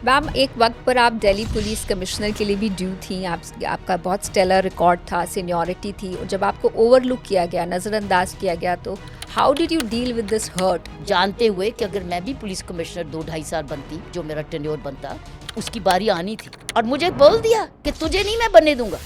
Ma'am, एक वक्त पर आप दिल्ली पुलिस कमिश्नर के लिए भी ड्यू थी। आपका बहुत स्टेलर रिकॉर्ड था, सीनियरिटी थी, और जब आपको ओवरलुक किया गया, नज़रअंदाज किया गया, तो how did you deal with this hurt? जानते हुए कि अगर मैं भी पुलिस कमिश्नर 2-2.5 साल बनती, जो मेरा टेन्योर बनता, उसकी बारी आनी थी और मुझे बोल दिया कि तुझे नहीं मैं बनने दूंगा।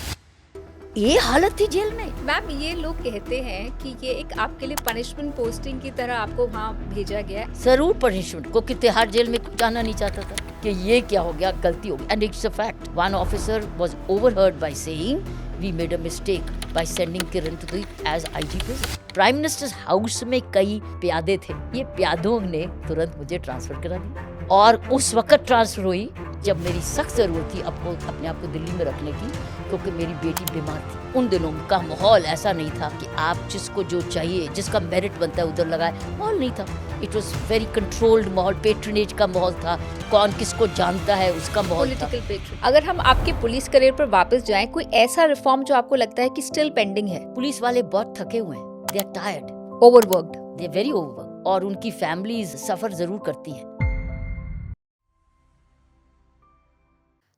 ये हालत थी जेल में। मैम, ये लोग कहते हैं कि ये एक आपके लिए पनिशमेंट पोस्टिंग की तरह आपको वहाँ भेजा गया। जरूर पनिशमेंट को कि तिहाड़ जेल में जाना नहीं चाहता था कि ये क्या हो गया, गलती हो गई। And it's a fact. One officer was overheard by saying we made a mistake by sending Kiran to the as IG prison. Prime minister's house में कई प्यादे थे, ये प्यादों ने तुरंत मुझे ट्रांसफर करा दिया और उस वक्त ट्रांसफर हुई जब मेरी सख्त जरूरत थी अपने आप को दिल्ली में रखने की, क्योंकि मेरी बेटी बीमार थी। उन दिनों का माहौल ऐसा नहीं था कि आप जिसको जो चाहिए, जिसका मेरिट बनता है उधर लगाए, माहौल नहीं था। इट वॉज वेरी कंट्रोल्ड माहौल, पेट्रनेज का माहौल था, कौन किसको जानता है उसका माहौल था। Political petrol. अगर हम आपके पुलिस करियर पर वापस जाएं, कोई ऐसा रिफॉर्म जो आपको लगता है कि स्टिल पेंडिंग है? पुलिस वाले बहुत थके हुए हैं, they are tired, overworked. They are very overwork, और उनकी फैमिलीज सफर जरूर करती हैं।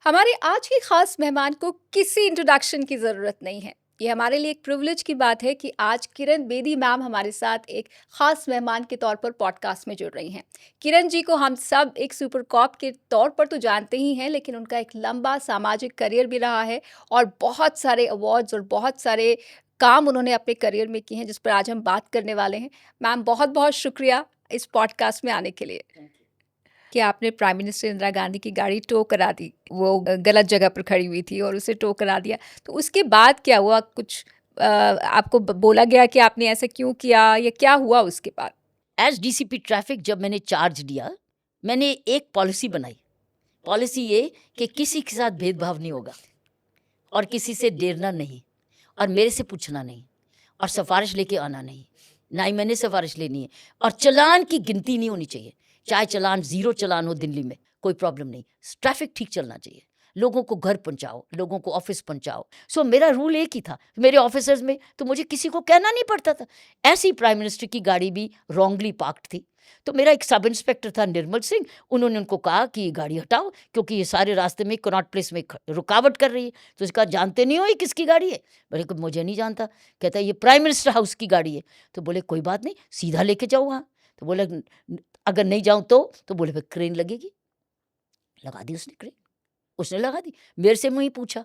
हमारे आज के खास मेहमान को किसी इंट्रोडक्शन की ज़रूरत नहीं है। ये हमारे लिए एक प्रिविलेज की बात है कि आज किरण बेदी मैम हमारे साथ एक खास मेहमान के तौर पर पॉडकास्ट में जुड़ रही हैं। किरण जी को हम सब एक सुपर कॉप के तौर पर तो जानते ही हैं, लेकिन उनका एक लंबा सामाजिक करियर भी रहा है और बहुत सारे अवार्ड्स और बहुत सारे काम उन्होंने अपने करियर में किए हैं, जिस पर आज हम बात करने वाले हैं। मैम, बहुत बहुत शुक्रिया इस पॉडकास्ट में आने के लिए। कि आपने प्राइम मिनिस्टर इंदिरा गांधी की गाड़ी टो करा दी, वो गलत जगह पर खड़ी हुई थी और उसे टो करा दिया, तो उसके बाद क्या हुआ? कुछ आपको बोला गया कि आपने ऐसा क्यों किया, या क्या हुआ उसके बाद? एज डीसीपी ट्रैफिक जब मैंने चार्ज लिया, मैंने एक पॉलिसी बनाई। पॉलिसी ये कि किसी के साथ भेदभाव नहीं होगा और किसी से डरना नहीं और मेरे से पूछना नहीं और सिफारिश लेके आना नहीं, ना ही मैंने सिफारिश लेनी है। और चालान की गिनती नहीं होनी चाहिए, चाहे चालान 0 चालान हो दिल्ली में, कोई प्रॉब्लम नहीं। ट्रैफिक ठीक चलना चाहिए, लोगों को घर पहुंचाओ, लोगों को ऑफिस पहुंचाओ। सो मेरा रूल एक ही था मेरे ऑफिसर्स में, तो मुझे किसी को कहना नहीं पड़ता था। ऐसी प्राइम मिनिस्टर की गाड़ी भी रॉन्गली पार्क्ड थी, तो मेरा एक सब इंस्पेक्टर था निर्मल सिंह, उन्होंने उनको कहा कि ये गाड़ी हटाओ क्योंकि ये सारे रास्ते में कनॉट प्लेस में रुकावट कर रही है। तो उसका जानते नहीं हो ये किसकी गाड़ी है? बोले कि मुझे नहीं जानता। कहता है ये प्राइम मिनिस्टर हाउस की गाड़ी है। तो बोले कोई बात नहीं, सीधा लेके जाओ वहाँ। तो बोले अगर नहीं जाऊँ तो बोले फिर क्रेन लगेगी। लगा दी उसने क्रेन, उसने लगा दी। मेरे से मुझे पूछा,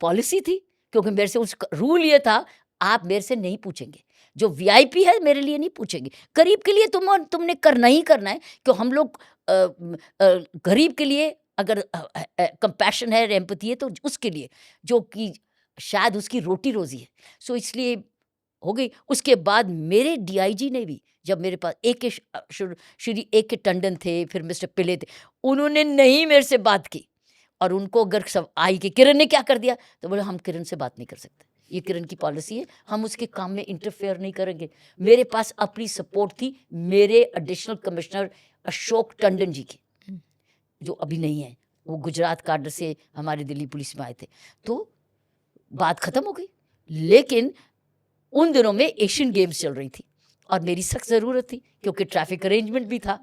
पॉलिसी थी, क्योंकि मेरे से उसका रूल ये था आप मेरे से नहीं पूछेंगे, जो वीआईपी है मेरे लिए नहीं पूछेंगे, गरीब के लिए तुमने करना ही करना है। क्यों हम लोग गरीब के लिए अगर कंपैशन है, एम्पैथी है, तो उसके लिए जो कि शायद उसकी रोटी रोजी है। सो इसलिए हो गई। उसके बाद मेरे डीआईजी ने भी, जब मेरे पास श्री ए के टंडन थे, फिर मिस्टर पिले थे, उन्होंने नहीं मेरे से बात की। और उनको अगर सब आई कि किरण ने क्या कर दिया, तो बोले हम किरण से बात नहीं कर सकते, ये किरण की पॉलिसी है, हम उसके काम में इंटरफेयर नहीं करेंगे। मेरे पास अपनी सपोर्ट थी मेरे एडिशनल कमिश्नर अशोक टंडन जी की, जो अभी नहीं है, वो गुजरात काडर से हमारे दिल्ली पुलिस में आए थे। तो बात खत्म हो गई। लेकिन उन दिनों में एशियन गेम्स चल रही थी और मेरी सख्त ज़रूरत थी, क्योंकि ट्रैफिक अरेंजमेंट भी था,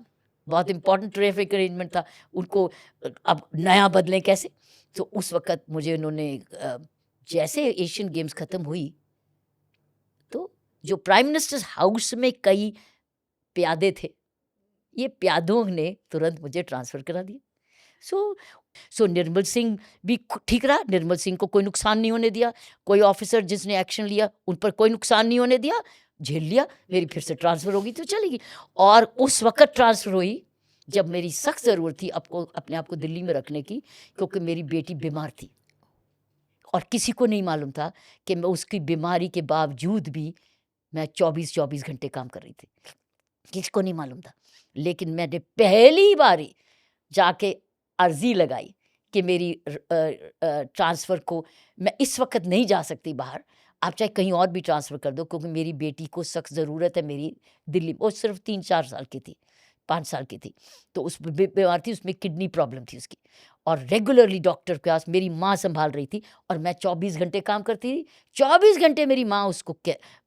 बहुत इंपॉर्टेंट ट्रैफिक अरेंजमेंट था। उनको अब नया बदलें कैसे? तो उस वक़्त मुझे उन्होंने जैसे एशियन गेम्स ख़त्म हुई, तो जो प्राइम मिनिस्टर्स हाउस में कई प्यादे थे, ये प्यादों ने तुरंत मुझे ट्रांसफ़र करा दिया। सो निर्मल सिंह भी ठीक रहा, निर्मल सिंह को कोई नुकसान नहीं होने दिया। कोई ऑफिसर जिसने एक्शन लिया उन पर कोई नुकसान नहीं होने दिया, झेल लिया। मेरी फिर से ट्रांसफ़र होगी तो चलेगी। और उस वक़्त ट्रांसफ़र हुई जब मेरी सख्त ज़रूरत थी अपने आप को दिल्ली में रखने की, क्योंकि मेरी बेटी बीमार थी और किसी को नहीं मालूम था कि मैं उसकी बीमारी के बावजूद भी मैं 24-24 घंटे काम कर रही थी, किसी को नहीं मालूम था। लेकिन मैंने पहली बारी जाके अर्ज़ी लगाई कि मेरी ट्रांसफ़र को, मैं इस वक़्त नहीं जा सकती बाहर, आप चाहे कहीं और भी ट्रांसफ़र कर दो, क्योंकि मेरी बेटी को सख्त ज़रूरत है मेरी दिल्ली। वो सिर्फ 3-4 साल की थी, 5 साल की थी, तो उस बीमार थी, उसमें किडनी प्रॉब्लम थी उसकी, और रेगुलरली डॉक्टर के पास मेरी माँ संभाल रही थी और मैं 24 घंटे काम करती थी। 24 घंटे मेरी माँ उसको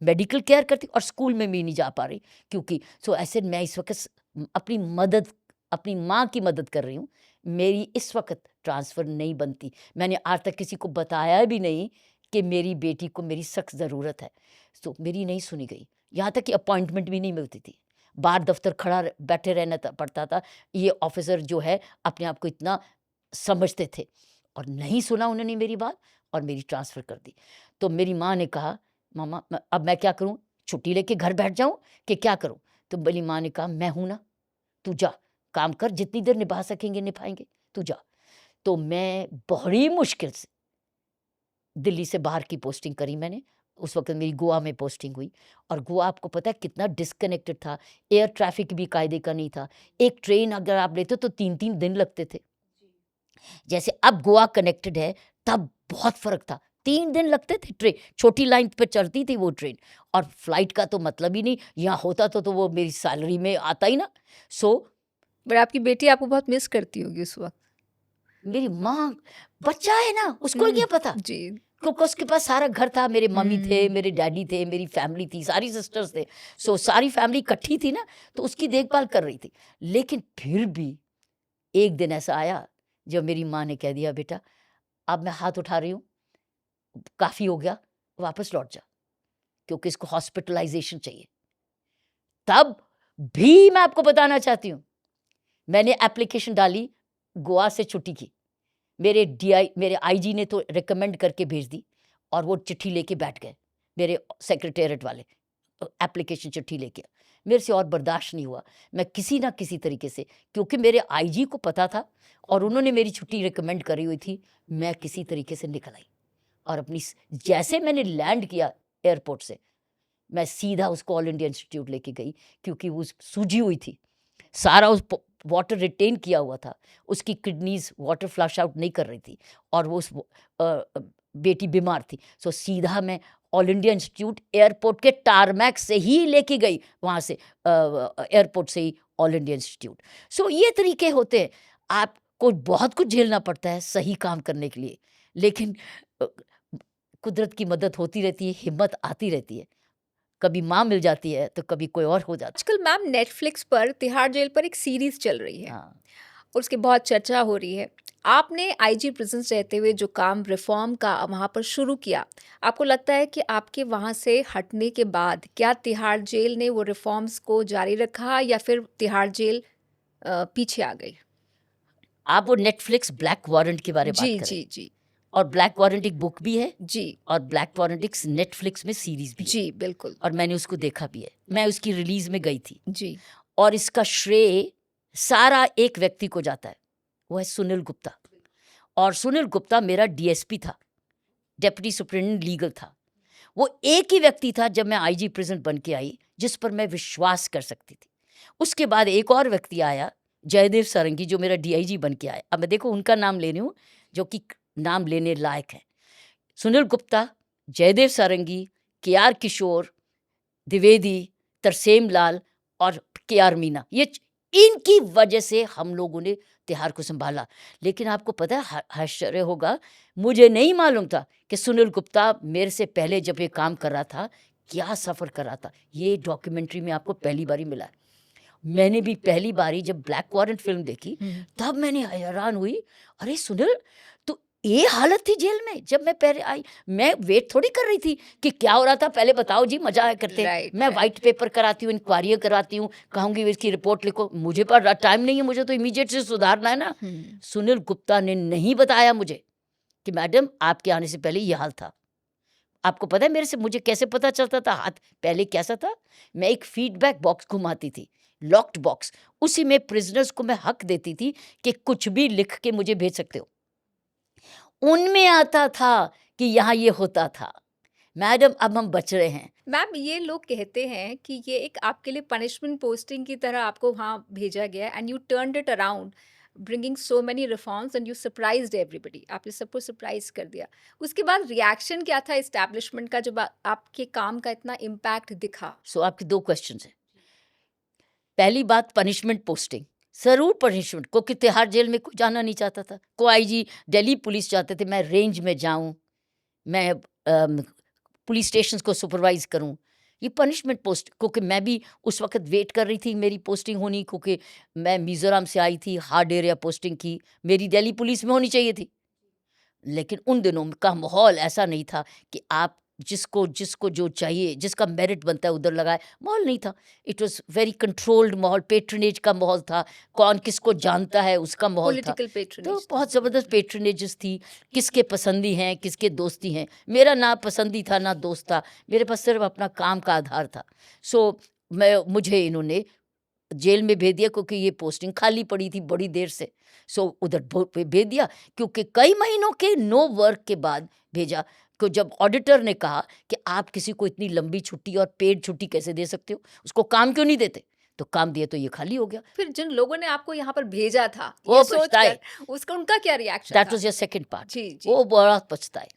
मेडिकल केयर करती, और स्कूल में भी नहीं जा पा रही क्योंकि। सो ऐसे मैं इस वक़्त अपनी मदद अपनी माँ की मदद कर रही हूँ, मेरी इस वक्त ट्रांसफ़र नहीं बनती। मैंने आज तक किसी को बताया भी नहीं कि मेरी बेटी को मेरी सख्त ज़रूरत है। तो मेरी नहीं सुनी गई, यहाँ तक कि अपॉइंटमेंट भी नहीं मिलती थी। बाहर दफ्तर खड़ा बैठे रहना पड़ता था। ये ऑफिसर जो है अपने आप को इतना समझते थे, और नहीं सुना उन्होंने मेरी बात और मेरी ट्रांसफ़र कर दी। तो मेरी माँ ने कहा, मामा अब मैं क्या करूँ, छुट्टी लेके घर बैठ जाऊँ कि क्या करूँ? तो मेरी माँ ने कहा, मैं हूँ ना, तू जा, काम कर, जितनी देर निभा सकेंगे निभाएंगे, तू जा। तो मैं बड़ी मुश्किल से दिल्ली से बाहर की पोस्टिंग करी मैंने। उस वक़्त मेरी गोवा में पोस्टिंग हुई, और गोवा आपको पता है कितना डिस्कनेक्टेड था, एयर ट्रैफ़िक भी कायदे का नहीं था। एक ट्रेन अगर आप लेते तो 3-3 दिन लगते थे। जैसे अब गोवा कनेक्टेड है, तब बहुत फ़र्क था। 3 दिन लगते थे, ट्रेन छोटी लाइन पे चलती थी वो ट्रेन, और फ्लाइट का तो मतलब ही नहीं, यहाँ होता तो वो मेरी सैलरी में आता ही ना। सो बट आपकी बेटी आपको बहुत मिस करती होगी उस वक़्त। मेरी माँ, बच्चा है ना, उसको क्या पता? जी। क्योंकि उसके पास सारा घर था, मेरे मम्मी थे, हुँ। मेरे डैडी थे, मेरी फैमिली थी, सारी सिस्टर्स थे। सो सारी फैमिली इकट्ठी थी ना, तो उसकी देखभाल कर रही थी। लेकिन फिर भी एक दिन ऐसा आया जब मेरी माँ ने कह दिया, बेटा अब मैं हाथ उठा रही हूँ, काफ़ी हो गया, वापस लौट जा, क्योंकि इसको हॉस्पिटलाइज़ेशन चाहिए। तब भी मैं आपको बताना चाहती हूँ, मैंने एप्लीकेशन डाली, गोवा से छुट्टी की। मेरे आईजी ने तो रिकमेंड करके भेज दी, और वो चिट्ठी लेके बैठ गए, मेरे सेक्रेटेरिएट वाले, एप्लीकेशन चिट्ठी लेके। मेरे से और बर्दाश्त नहीं हुआ, मैं किसी ना किसी तरीके से, क्योंकि मेरे आईजी को पता था और उन्होंने मेरी छुट्टी रिकमेंड करी हुई थी, मैं किसी तरीके से निकल आई। और जैसे मैंने लैंड किया एयरपोर्ट से, मैं सीधा उसको ऑल इंडिया इंस्टीट्यूट लेके गई, क्योंकि वो सूजी हुई थी, सारा उस वाटर रिटेन किया हुआ था, उसकी किडनीज वाटर फ्लश आउट नहीं कर रही थी, और वो बेटी बीमार थी। सो सीधा मैं ऑल इंडिया इंस्टीट्यूट एयरपोर्ट के टारमैक से ही लेके गई, वहाँ से एयरपोर्ट से ही ऑल इंडिया इंस्टीट्यूट। सो ये तरीके होते हैं, आपको बहुत कुछ झेलना पड़ता है सही काम करने के लिए, लेकिन अ, कुदरत की मदद होती रहती है, हिम्मत आती रहती है। कभी माँ मिल जाती है तो कभी कोई और हो जाता आजकल मैम नेटफ्लिक्स पर तिहाड़ जेल पर एक सीरीज़ चल रही है। है हाँ। और उसकी बहुत चर्चा हो रही है। आपने आईजी प्रेज़ेंस रहते हुए जो काम रिफ़ॉर्म का वहाँ पर शुरू किया, आपको लगता है कि आपके वहाँ से हटने के बाद क्या तिहाड़ जेल ने वो रिफ़ॉर्म्स को जारी रखा या फिर तिहाड़ जेल पीछे आ गई? आप वो नेटफ्लिक्स ब्लैक वारंट के बारे में बात जी, कर रहे जी, हैं, जी। और ब्लैक वारंट एक बुक भी है, जी, और ब्लैक वारंट एक नेटफ्लिक्स में सीरीज़ भी है, जी, बिल्कुल। और मैंने उसको देखा भी है। मैं उसकी रिलीज़ में गई थी, जी, और इसका श्रेय सारा एक व्यक्ति को जाता है, वो है सुनील गुप्ता। और सुनील गुप्ता मेरा डीएसपी था, डेप्यूटी सुपरिटेंडेंट लीगल था। वो एक ही व्यक्ति था जब मैं आईजी प्रेज़ेंट बन के आई, जिस पर मैं विश्वास कर सकती थी। उसके बाद एक और व्यक्ति आया, जयदेव सारंगी, जो मेरा डीआईजी बन के आया। अब मैं देखो उनका नाम ले रही हूँ, जो कि नाम लेने लायक है। सुनील गुप्ता, जयदेव सारंगी, केआर किशोर द्विवेदी, तरसेम लाल और केआर मीना, इनकी वजह से हम लोगों ने तिहाड़ को संभाला। लेकिन आपको पता है, आश्चर्य होगा, मुझे नहीं मालूम था कि सुनील गुप्ता मेरे से पहले जब ये काम कर रहा था, क्या सफ़र कर रहा था। ये डॉक्यूमेंट्री में आपको पहली बारी मिला है। मैंने भी पहली बारी जब ब्लैक वारंट फ़िल्म देखी, हुँ। तब मैंने हैरान हुई, अरे सुनील, तो ये हालत थी जेल में जब मैं पहले आई। मैं वेट थोड़ी कर रही थी कि क्या हो रहा था, पहले बताओ जी, मज़ा आया करते। राइट, मैं राइट। व्हाइट पेपर कराती हूँ, इंक्वायरियाँ करवाती हूँ, कहूँगी इसकी रिपोर्ट लिखो, मुझे पर टाइम नहीं है, मुझे तो इमीडिएट से सुधारना है ना। हुँ। सुनील गुप्ता ने नहीं बताया मुझे कि मैडम आपके आने से पहले ये हाल था। आपको पता है मेरे से मुझे कैसे पता चलता था हाथ पहले कैसा था? मैं एक फीडबैक बॉक्स घुमाती थी, लॉक्ड बॉक्स, उसी में प्रिजनर्स को मैं हक देती थी कि कुछ भी लिख के मुझे भेज सकते हो। उनमें आता था कि यहाँ ये होता था। मैडम अब हम बच रहे हैं। मैम ये लोग कहते हैं कि ये एक आपके लिए पनिशमेंट पोस्टिंग की तरह आपको वहाँ भेजा गया and you turned it around bringing so many reforms and you surprised everybody, आपने सबको सरप्राइज कर दिया। उसके बाद रिएक्शन क्या था एस्टैब्लिशमेंट का जब आपके काम का इतना इम्पैक्ट दिखा? सो आपके 2 क्वेश्चंस हैं। पहली बात, पनिशमेंट पोस्टिंग, ज़रूर पनिशमेंट, क्योंकि तिहाड़ जेल में कोई जाना नहीं चाहता था। कोई आईजी, दिल्ली पुलिस चाहते थे मैं रेंज में जाऊँ, मैं पुलिस स्टेशंस को सुपरवाइज़ करूँ। ये पनिशमेंट पोस्ट, क्योंकि मैं भी उस वक्त वेट कर रही थी मेरी पोस्टिंग होनी, क्योंकि मैं मिज़ोरम से आई थी, हार्ड एरिया पोस्टिंग की, मेरी दिल्ली पुलिस में होनी चाहिए थी। लेकिन उन दिनों का माहौल ऐसा नहीं था कि आप जिसको जिसको जो चाहिए, जिसका मेरिट बनता है उधर लगाए, माहौल नहीं था। इट वाज़ वेरी कंट्रोल्ड माहौल, पेट्रनेज का माहौल था, कौन किसको जानता है उसका माहौल था। पॉलिटिकल तो पेट्रोनेज था। बहुत ज़बरदस्त पेट्रनेजेस थी, किसके पसंदी हैं, किसके दोस्ती हैं। मेरा ना पसंदी था ना दोस्त था, मेरे पास सिर्फ अपना काम का आधार था। मुझे इन्होंने जेल में भेज दिया, क्योंकि ये पोस्टिंग खाली पड़ी थी बड़ी देर से। उधर भेज दिया, क्योंकि कई महीनों के नो वर्क के बाद भेजा। को जब ऑडिटर ने कहा कि आप किसी को इतनी लंबी छुट्टी और पेड छुट्टी कैसे दे सकते हो, उसको काम क्यों नहीं देते, तो काम दिया तो ये खाली हो गया। फिर जिन लोगों ने आपको यहाँ पर भेजा था, वो ये पछताए। सोचकर उसका उनका क्या रिएक्शन दैट था? Was your second part. जी, जी। वो बड़ा पछताए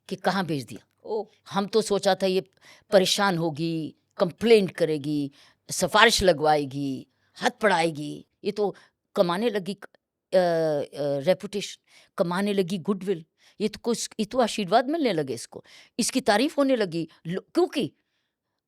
कि कहाँ भेज दिया। ओह! हम तो सोचा था ये परेशान होगी, कंप्लेंट करेगी, सिफ़ारिश लगवाएगी, हद पढ़ाएगी, ये तो कमाने लगी रेपुटेशन, कमाने लगी गुडविल, ये तो आशीर्वाद मिलने लगे इसको, इसकी तारीफ़ होने लगी। क्योंकि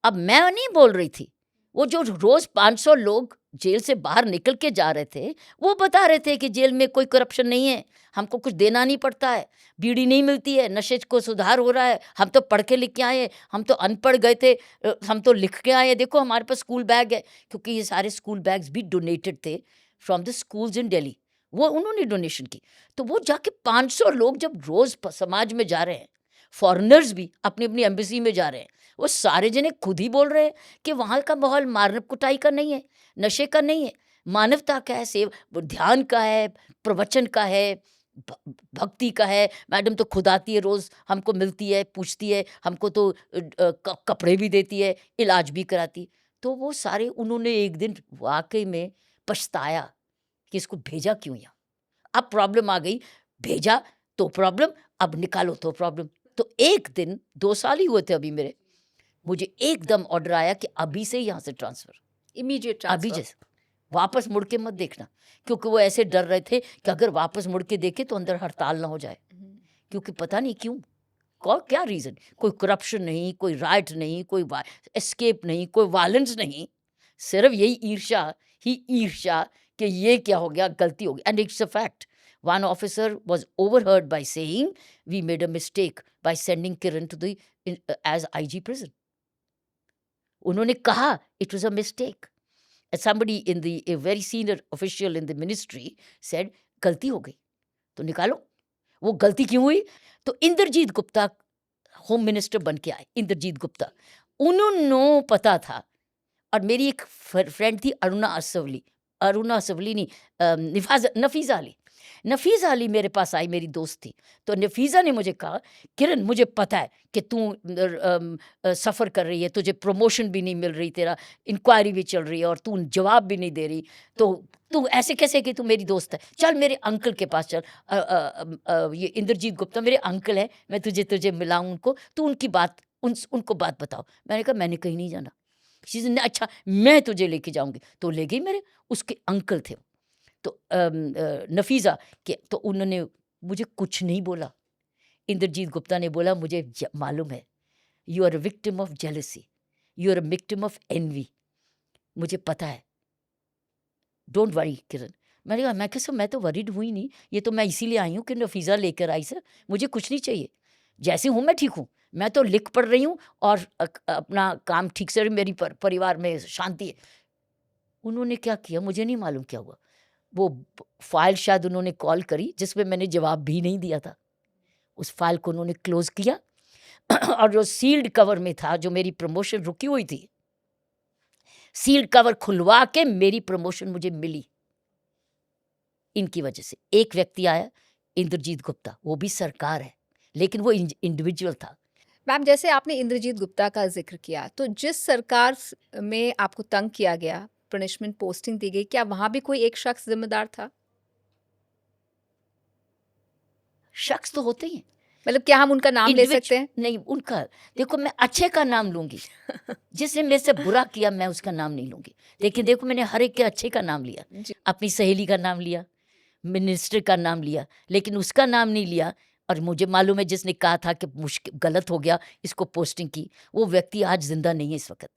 अब मैं नहीं बोल रही थी, वो जो रोज़ 500 लोग जेल से बाहर निकल के जा रहे थे, वो बता रहे थे कि जेल में कोई करप्शन नहीं है, हमको कुछ देना नहीं पड़ता है, बीड़ी नहीं मिलती है, नशे को सुधार हो रहा है, हम तो पढ़ के लिख के आए हैं, हम तो अनपढ़ गए थे, हम तो लिख के आए हैं, देखो हमारे पास स्कूल बैग है, क्योंकि ये सारे स्कूल बैग्स भी डोनेटेड थे from the schools in Delhi, वो उन्होंने डोनेशन की। तो वो जाके 500 लोग जब रोज़ समाज में जा रहे हैं, फॉरेनर्स भी अपनी अपनी एम्बेसी में जा रहे हैं, वो सारे जने खुद ही बोल रहे हैं कि वहाँ का माहौल मारने कुटाई का नहीं है, नशे का नहीं है, मानवता का है, सेव ध्यान का है, प्रवचन का है, भक्ति का है। मैडम तो खुद आती है, रोज़ हमको मिलती है, पूछती है, हमको तो कपड़े भी देती है, इलाज भी कराती। तो वो सारे उन्होंने एक दिन वाकई में पछताया कि इसको भेजा क्यों यहाँ। अब प्रॉब्लम आ गई, भेजा तो प्रॉब्लम, अब निकालो तो प्रॉब्लम। तो एक दिन 2 साल ही हुए थे अभी मेरे, मुझे एकदम ऑर्डर आया कि अभी से यहाँ से ट्रांसफ़र, इमीडिएट अभी ट्रांसफर। जैसे, वापस मुड़ के मत देखना, क्योंकि वो ऐसे डर रहे थे कि अगर वापस मुड़ के देखे तो अंदर हड़ताल ना हो जाए, क्योंकि पता नहीं क्यों, क्या रीज़न, कोई करप्शन नहीं, कोई राइट नहीं, कोई एस्केप नहीं, कोई वायलेंस नहीं, सिर्फ यही ईर्ष्या कि ये क्या हो गया, गलती हो गई। And it's a fact, one officer was overheard by saying we made a mistake by sending Kiran to the as IG prison. उन्होंने कहा it was a mistake. Somebody in the a very senior official in the ministry said गलती हो गई, तो निकालो। वो गलती क्यों हुई? तो इंद्रजीत गुप्ता होम मिनिस्टर बन के आए, इंद्रजीत गुप्ता, उन्होंने पता था। और मेरी एक फ्रेंड थी अरुणा असवली नहीं, नफीज़ा अली। नफीज़ा अली मेरे पास आई, मेरी दोस्त थी। तो नफीज़ा ने मुझे कहा, किरण मुझे पता है कि तू सफ़र कर रही है, तुझे प्रमोशन भी नहीं मिल रही, तेरा इंक्वायरी भी चल रही है और तू जवाब भी नहीं दे रही, तो तू ऐसे कैसे कि तू मेरी दोस्त है, चल मेरे अंकल के पास चल। ये इंद्रजीत गुप्ता मेरे अंकल है, मैं तुझे मिलाऊँ उनको, तू उनकी बात उनको बात बताओ। मैंने कहा मैंने कहीं नहीं जाना। चीज़ ने अच्छा मैं तुझे लेके जाऊँगी, तो ले गई मेरे, उसके अंकल थे। तो नफीज़ा के, तो उन्होंने मुझे कुछ नहीं बोला। इंद्रजीत गुप्ता ने बोला मुझे मालूम है, you are a victim of jealousy, you are a victim of envy, मुझे पता है, डोंट वरी किरण। मैंने कहा, मैं कहा सर मैं तो वरीड हुई नहीं, ये तो मैं इसीलिए आई हूँ कि नफीज़ा लेकर आई सर, मुझे कुछ नहीं चाहिए, जैसे हूँ मैं ठीक हूँ, मैं तो लिख पढ़ रही हूँ और अपना काम ठीक से, मेरी परिवार में शांति है। उन्होंने क्या किया मुझे नहीं मालूम क्या हुआ, वो फाइल शायद उन्होंने कॉल करी जिसमें मैंने जवाब भी नहीं दिया था, उस फाइल को उन्होंने क्लोज किया और जो सील्ड कवर में था, जो मेरी प्रमोशन रुकी हुई थी, सील्ड कवर खुलवा के मेरी प्रमोशन मुझे मिली इनकी वजह से। एक व्यक्ति आया, इंद्रजीत गुप्ता, वो भी सरकार है लेकिन वो इंडिविजुअल था। मैम, जैसे आपने इंद्रजीत गुप्ता का ज़िक्र किया, तो जिस सरकार में आपको तंग किया गया, पनिशमेंट पोस्टिंग दी गई, क्या वहाँ भी कोई एक शख्स ज़िम्मेदार था? शख्स तो होते ही हैं, मतलब क्या हम उनका नाम ले सकते हैं? नहीं उनका, देखो मैं अच्छे का नाम लूंगी, जिसने मेरे से बुरा किया मैं उसका नाम नहीं लूंगी। लेकिन देखो मैंने हर एक के अच्छे का नाम लिया, जी। अपनी सहेली का नाम लिया, मिनिस्टर का नाम लिया, लेकिन उसका नाम नहीं लिया और मुझे मालूम है जिसने कहा था कि मुश्किल गलत हो गया इसको पोस्टिंग की, वो व्यक्ति आज जिंदा नहीं है इस वक्त,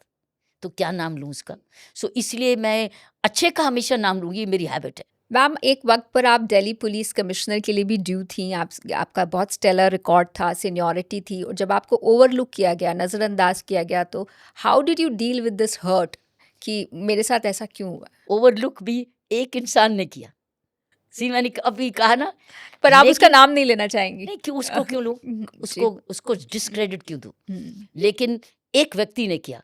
तो क्या नाम लूँ उसका। सो इसलिए मैं अच्छे का हमेशा नाम लूँगी, ये मेरी हैबिट है। मैम, एक वक्त पर आप दिल्ली पुलिस कमिश्नर के लिए भी ड्यू थी। आपका बहुत स्टेलर रिकॉर्ड था, सीनियरिटी थी, और जब आपको ओवरलुक किया गया, नज़रअंदाज किया गया, तो how did you deal with this hurt कि मेरे साथ ऐसा क्यों हुआ? ओवरलुक भी एक इंसान ने किया। सी मैंने अभी कहा ना, पर आप उसका लेकिन नाम नहीं लेना चाहेंगी। नहीं, क्यों उसको क्यों लूँ, जी। उसको डिस्क्रेडिट क्यों दूँ। हम्म, लेकिन एक व्यक्ति ने किया।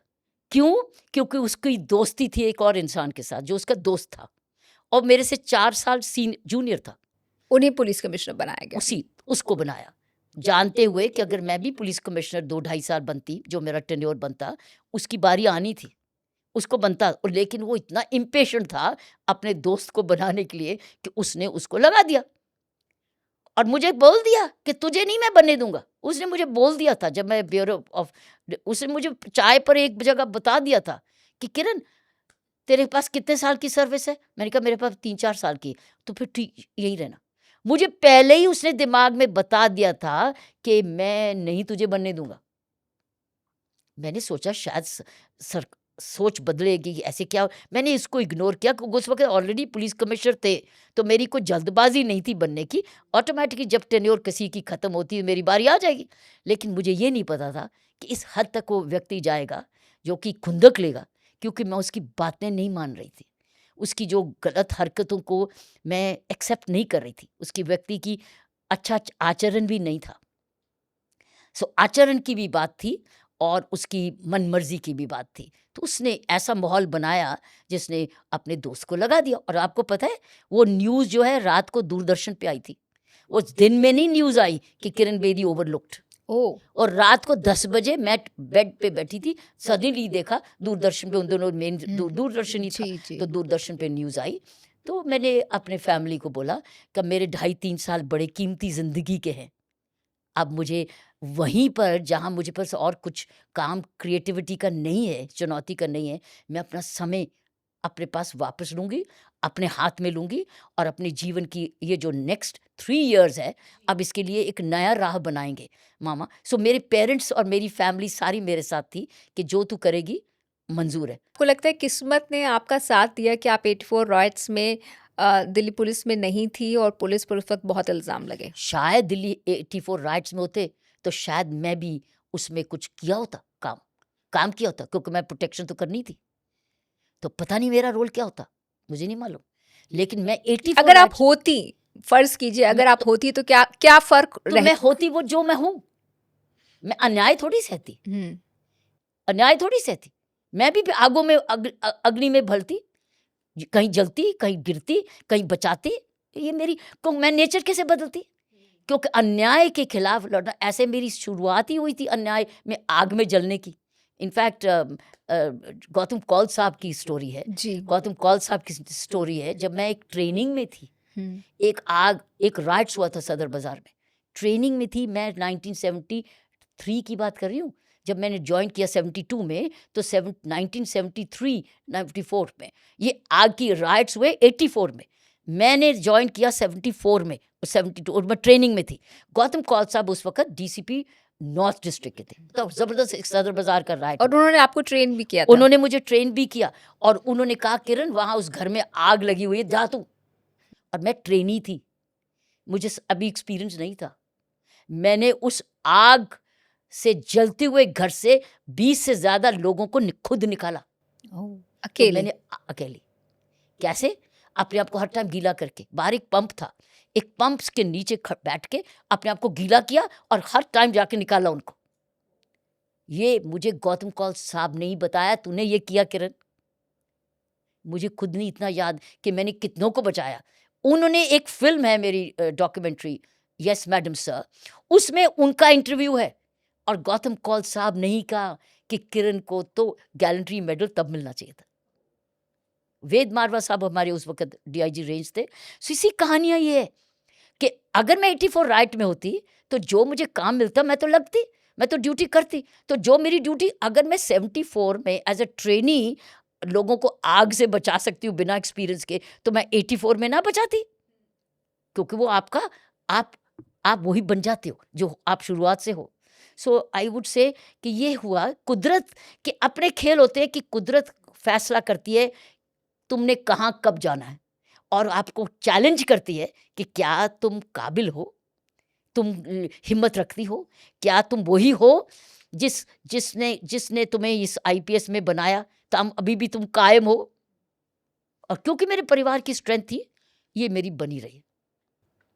क्यों? क्योंकि उसकी दोस्ती थी एक और इंसान के साथ जो उसका दोस्त था और मेरे से 4 साल जूनियर था। उन्हें पुलिस कमिश्नर बनाया गया। उसको बनाया, जानते हुए कि अगर मैं भी पुलिस कमिश्नर 2 ढाई साल बनती, जो मेरा टेन्योर बनता, उसकी बारी आनी थी, उसको बनता। और लेकिन वो इतना इम्पेशेंट था अपने दोस्त को बनाने के लिए कि उसने उसको लगा दिया और मुझे बोल दिया कि तुझे नहीं मैं बनने दूंगा। उसने मुझे बोल दिया था जब मैं ब्यूरो ऑफ, उसने मुझे चाय पर एक जगह बता दिया था कि किरण, तेरे पास कितने साल की सर्विस है? मैंने कहा मेरे पास 3-4 साल की। तो फिर ठीक यही रहना। मुझे पहले ही उसने दिमाग में बता दिया था कि मैं नहीं तुझे बनने दूंगा। मैंने सोचा शायद सर सोच बदलेगी, ऐसे क्या। मैंने इसको इग्नोर किया क्योंकि उस वक्त ऑलरेडी पुलिस कमिश्नर थे, तो मेरी कोई जल्दबाजी नहीं थी बनने की। ऑटोमेटिकली जब टेन्योर किसी की खत्म होती है मेरी बारी आ जाएगी। लेकिन मुझे ये नहीं पता था कि इस हद तक वो व्यक्ति जाएगा जो कि खुंदक लेगा, क्योंकि मैं उसकी बातें नहीं मान रही थी। उसकी जो गलत हरकतों को मैं एक्सेप्ट नहीं कर रही थी। उसकी व्यक्ति की अच्छा आचरण भी नहीं था। सो आचरण की भी बात थी और उसकी मनमर्जी की भी बात थी। तो उसने ऐसा माहौल बनाया जिसने अपने दोस्त को लगा दिया। और आपको पता है वो न्यूज़ जो है रात को दूरदर्शन पे आई थी। वो दिन में नहीं न्यूज़ आई कि किरण बेदी ओवरलुक्ड। ओह। और रात को 10 बजे मैं बेड पे बैठी थी, सडनली देखा दूरदर्शन पे, उन दोनों मेन दूरदर्शन ही था, जी, जी। तो दूरदर्शन पे न्यूज़ आई। तो मैंने अपने फैमिली को बोला कि मेरे 2.5-3 साल बड़े कीमती ज़िंदगी के हैं। अब मुझे वहीं पर जहाँ मुझे पास और कुछ काम क्रिएटिविटी का नहीं है, चुनौती का नहीं है, मैं अपना समय अपने पास वापस लूँगी, अपने हाथ में लूँगी और अपने जीवन की ये जो नेक्स्ट 3 इयर्स है, अब इसके लिए एक नया राह बनाएँगे मामा। सो मेरे पेरेंट्स और मेरी फैमिली सारी मेरे साथ थी कि जो तू करेगी मंज़ूर है। आपको लगता है किस्मत ने आपका साथ दिया कि आप 84 रॉयट्स में दिल्ली पुलिस में नहीं थी और पुलिस पर उस वक्त बहुत इल्ज़ाम लगे? शायद दिल्ली 84 राइट्स में होते तो शायद मैं भी उसमें कुछ किया होता, काम किया होता, क्योंकि मैं प्रोटेक्शन तो करनी थी। तो पता नहीं मेरा रोल क्या होता, मुझे नहीं मालूम। लेकिन मैं 84 अगर आप राइट्स, होती, फर्ज कीजिए मैं अगर आप होती, तो क्या क्या फर्क तो रह। मैं होती वो जो मैं हूँ। मैं अन्याय थोड़ी सहती, हम्म, अन्याय थोड़ी सहती। मैं भी आगों में अग्नि में भलती, कहीं जलती, कहीं गिरती, कहीं बचाती। ये मेरी को मैं नेचर कैसे बदलती? क्योंकि अन्याय के खिलाफ लड़ना, ऐसे मेरी शुरुआत ही हुई थी अन्याय में आग में जलने की। इनफैक्ट गौतम कौल साहब की स्टोरी है। जी। गौतम कौल साहब की स्टोरी है, जब मैं एक ट्रेनिंग में थी, हम्म, एक राइट्स हुआ था सदर बाजार में, ट्रेनिंग में थी मैं। 1973 की बात कर रही हूँ। जब मैंने ज्वाइन किया 72 में, तो 1973 94 में ये आग की राइट्स हुए। 84 में मैंने ज्वाइन किया, 74 में, 72 और मैं ट्रेनिंग में थी। गौतम कौल साहब उस वक्त डीसीपी नॉर्थ डिस्ट्रिक्ट के थे। तो जबरदस्त एक सदर बाजार का राइट, और उन्होंने आपको ट्रेन भी किया था? उन्होंने मुझे ट्रेन भी किया और उन्होंने कहा किरण वहां उस घर में आग लगी हुई है, जा तू। और मैं ट्रेनी थी, मुझे अभी एक्सपीरियंस नहीं था। मैंने उस आग से जलते हुए घर से 20 से ज्यादा लोगों को खुद निकाला। ओह, तो अकेले? मैंने अकेली, कैसे? अपने आप को हर टाइम गीला करके। बाहर एक पंप था, एक पंप के नीचे बैठ के अपने आप को गीला किया और हर टाइम जाके निकाला उनको। ये मुझे गौतम कौल साहब ने ही बताया, तूने ये किया किरण। मुझे खुद नहीं इतना याद कि मैंने कितनों को बचाया। उन्होंने, एक फिल्म है मेरी डॉक्यूमेंट्री, यस मैडम सर, उसमें उनका इंटरव्यू है और गौतम कौल साहब ने ही कहा कि किरण को तो गैलेंट्री मेडल तब मिलना चाहिए था। वेद मारवा साहब हमारे उस वक्त डीआईजी रेंज थे। सो इसी कहानियां ये है कि अगर मैं 84 राइट में होती तो जो मुझे काम मिलता मैं तो लगती, मैं तो ड्यूटी करती। तो जो मेरी ड्यूटी, अगर मैं 74 में एज अ ट्रेनी लोगों को आग से बचा सकती हूँ बिना एक्सपीरियंस के, तो मैं 84 में ना बचाती, क्योंकि वो आपका, आप आप वही बन जाते हो जो आप शुरुआत से हो। सो आई वुड से कि ये हुआ कुदरत के अपने खेल होते हैं कि कुदरत फैसला करती है तुमने कहाँ कब जाना है, और आपको चैलेंज करती है कि क्या तुम काबिल हो, तुम हिम्मत रखती हो, क्या तुम वही हो जिसने जिसने तुम्हें इस आईपीएस में बनाया, तो अभी भी तुम कायम हो। और क्योंकि मेरे परिवार की स्ट्रेंथ थी, ये मेरी बनी रही।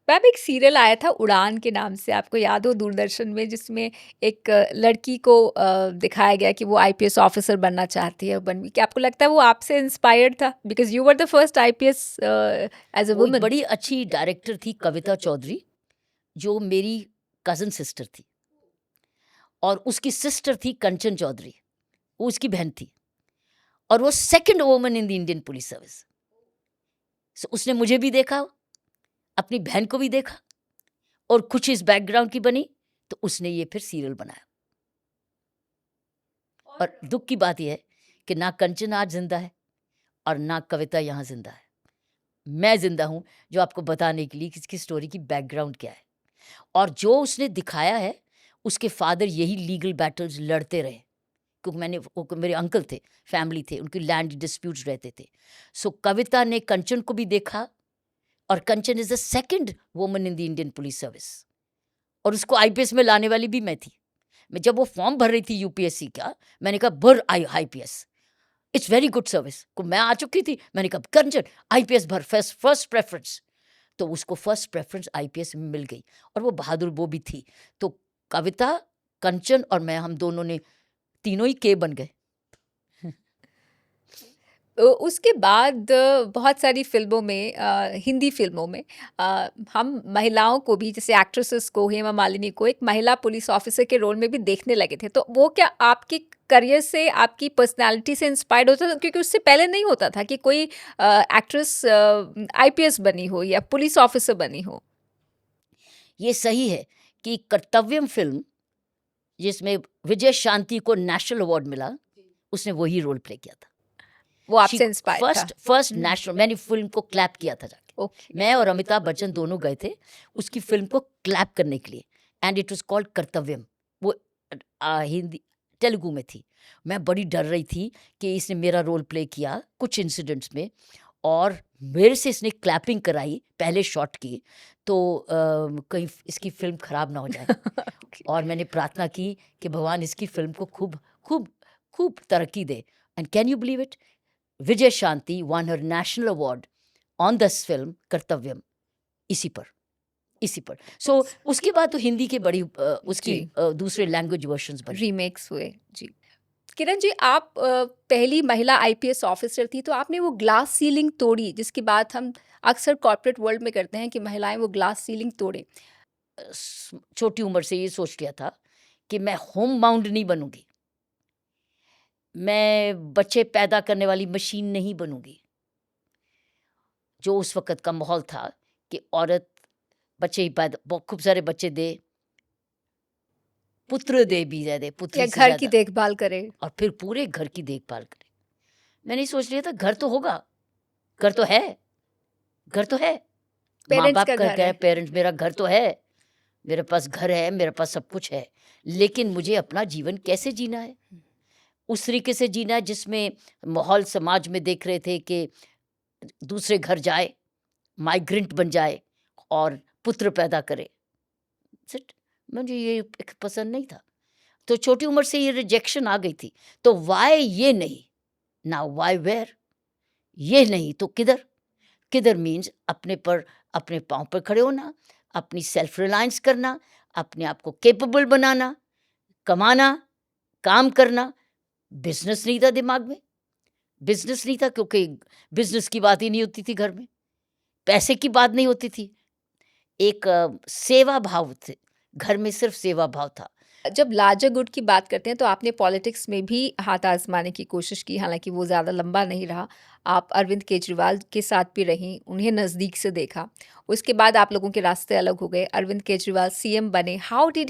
मैम एक सीरियल आया था उड़ान के नाम से, आपको याद हो, दूरदर्शन में, जिसमें एक लड़की को दिखाया गया कि वो आईपीएस ऑफिसर बनना चाहती है, बन क्या आपको लगता है वो आपसे इंस्पायर्ड था? Because you were the first IPS as a वो एक वुमन। बड़ी अच्छी डायरेक्टर थी कविता चौधरी, जो मेरी कज़न सिस्टर थी, और उसकी सिस्टर थी कंचन चौधरी, वो उसकी बहन थी, और वो second woman in the Indian police service. So उसने मुझे भी देखा, अपनी बहन को भी देखा, और कुछ इस बैकग्राउंड की बनी, तो उसने ये फिर सीरियल बनाया। और दुख की बात यह है कि ना कंचन आज जिंदा है और ना कविता यहाँ जिंदा है। मैं जिंदा हूँ जो आपको बताने के लिए कि इसकी स्टोरी की बैकग्राउंड क्या है। और जो उसने दिखाया है, उसके फादर यही लीगल बैटल्स लड़ते रहे, क्योंकि वो मेरे अंकल थे, फैमिली थे, उनकी लैंड डिस्प्यूट्स रहते थे। सो कविता ने कंचन को भी देखा, और Kanchan is the second woman in the Indian police service, और उसको आईपीएस में लाने वाली भी मैं थी। मैं जब वो फॉर्म भर रही थी यूपीएससी का, मैंने कहा भर IPS, it's very good service को मैं आ चुकी थी। मैंने कहा कंचन आईपीएस भर, फर्स्ट प्रेफरेंस। तो उसको फर्स्ट प्रेफरेंस आईपीएस में मिल गई, और वो बहादुर वो भी थी। तो कविता, कंचन और मैं, हम दोनों ने तीनों ही के बन गए। उसके बाद बहुत सारी फ़िल्मों में, हिंदी फ़िल्मों में, हम महिलाओं को भी, जैसे एक्ट्रेसेस को, हेमा मालिनी को एक महिला पुलिस ऑफ़िसर के रोल में भी देखने लगे थे। तो वो क्या आपकी करियर से, आपकी पर्सनैलिटी से इंस्पायर्ड होता था? क्योंकि उससे पहले नहीं होता था कि कोई एक्ट्रेस आईपीएस बनी हो या पुलिस ऑफ़िसर बनी हो। ये सही है कि कर्तव्यम फिल्म, जिसमें विजय शांति को नेशनल अवार्ड मिला, उसने वही रोल प्ले किया था। वो शी आपसे इंस्पायर था? फर्स्ट नेशनल, मैंने फिल्म को क्लैप किया था जाके। ओके। मैं और अमिताभ बच्चन दोनों गए थे उसकी फिल्म को क्लैप करने के लिए, and it was called Kartavyam. वो हिंदी तेलुगु में थी। मैं बड़ी डर रही थी कि इसने मेरा रोल प्ले किया कुछ इंसिडेंट्स में, और मेरे से इसने क्लैपिंग कराई पहले शॉट की, तो कहीं इसकी फिल्म खराब ना हो जाए। ओके। और मैंने प्रार्थना की कि भगवान इसकी फिल्म को खूब खूब खूब तरक्की दे। And can you believe it, Vijay Shanti won her national award on this film Kartavyam, इसी पर। सो उसके बाद तो हिंदी के बड़ी उसकी जी। दूसरे लैंग्वेज वर्जन्स बने। रीमेक्स हुए। जी। किरण जी, आप पहली महिला आईपीएस ऑफिसर थी, तो आपने वो ग्लास सीलिंग तोड़ी, जिसकी बात हम अक्सर कॉर्पोरेट वर्ल्ड में करते हैं कि महिलाएं वो ग्लास सीलिंग तोड़े। छोटी उम्र से ये सोच लिया था कि मैं होम बाउंड नहीं बनूंगी, मैं बच्चे पैदा करने वाली मशीन नहीं बनूंगी। जो उस वक्त का माहौल था कि औरत बच्चे ही पैदा, खूब सारे बच्चे दे, पुत्र दे भी ज्यादा, या पुत्री से घर की ज्यादा, देखभाल करे। और फिर पूरे घर की देखभाल करे। मैंने सोच लिया था घर तो होगा, घर तो है, घर तो है, माँ पेरेंट्स बाप का का घर क्या है, है। पेरेंट्स, मेरा घर तो है, मेरे पास घर है, मेरे पास सब कुछ है, लेकिन मुझे अपना जीवन कैसे जीना है? उस तरीके से जीना है जिसमें माहौल समाज में देख रहे थे कि दूसरे घर जाए, माइग्रेंट बन जाए और पुत्र पैदा करे। सिट, मुझे ये एक पसंद नहीं था। तो छोटी उम्र से ये रिजेक्शन आ गई थी। तो वाई ये नहीं, ना वाई वेयर, ये नहीं तो किधर? किधर मीन्स अपने पर, अपने पाँव पर खड़े होना, अपनी सेल्फ रिलायंस करना, अपने आप को कैपेबल बनाना, कमाना, काम करना। बिजनेस नहीं था दिमाग में, बिजनेस नहीं था, क्योंकि बिजनेस की बात ही नहीं होती थी घर में, पैसे की बात नहीं होती थी। एक सेवा भाव थे घर में, सिर्फ सेवा भाव था। जब लार्जर गुड की बात करते हैं, तो आपने पॉलिटिक्स में भी हाथ आजमाने की कोशिश की, हालांकि वो ज़्यादा लंबा नहीं रहा। आप अरविंद केजरीवाल के साथ भी रहीं, उन्हें नज़दीक से देखा। उसके बाद आप लोगों के रास्ते अलग हो गए, अरविंद केजरीवाल सीएम बने। How did